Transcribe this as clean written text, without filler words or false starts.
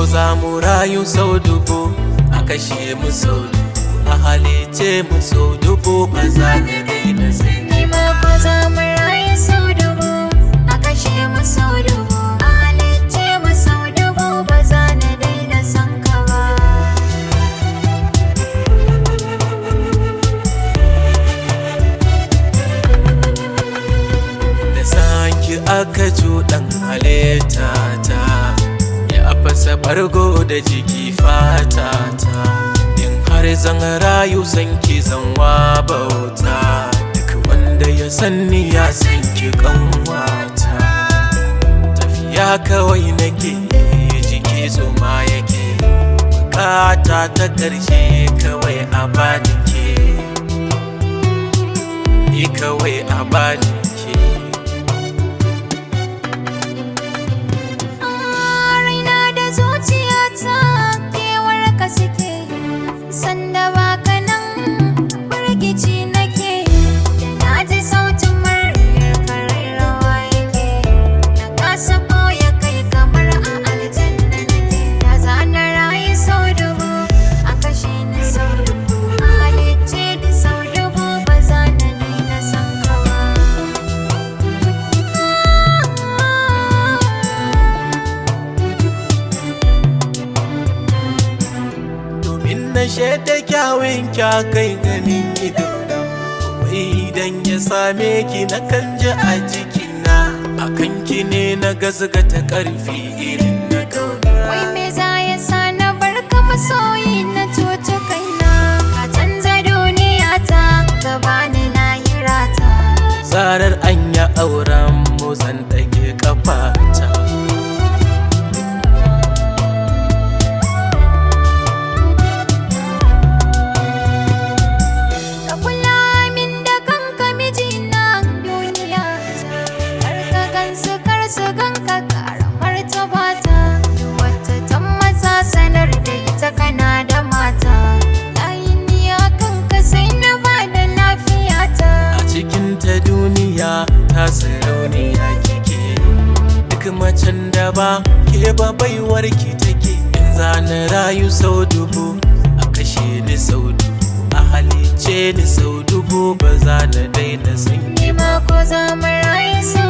ko za mu rayu sau dubu, a kashe mu sau dubu, a halice mu sau dubu, ba za na daina sai Ni ma ko za mu rayu sau dubu, a kashe mu sau dubu, a halice mu sau dubu, ba za na daina son ka ba. Da sanki aka cuɗan halitta ta, ya fasa bargo da jiki fata ta. In har zan rayu sanki zan wa bauta, duk wanda ya sanni ya sanki kanwata. Tafiya kawai nake jiki zuma yake, bukata ta ƙarshe kawai a bani ke, ni kawai a bani ke. Raina da zuciyata kewar ka suke, sanda baka nan firgici nake. Da na ji sautin muryar ka rairawa yake, na kasa ɓoye kai kamar a aljanna nake. Da za na rayu sau dubu, a kashe ni sau dubu, a halicce ni sau dubu, ba za na daina son ka ba. Domin na shaida kyawun kya kai ganin ido, wai idan ya same ki na kan ji a jikina, a kanki ne na gazgata ƙarfi irin na kauna. Wai me za ya sa na barka masoyi na cuci kaina, ka canza duniya ta gaba ni lahira ta. Zarar an ya auren mu zan ɗage ƙafata. Ka kula min da kanka mijina duniya ta, kar ka gansu kar su ganka karamar ta bata. Wata ta maza sanar da ita kana da mata, layin ni a kanka sai na ba da lafiyata. A cikin ta duniya ta sarauniya kike, duk macen da ba ke ba baiwar ki take. In za na rayu sau dubu, a kashe ni sau dubu, a halice ni sau dubu, ba za na daina san ki Ni ma ko za mu rayu sau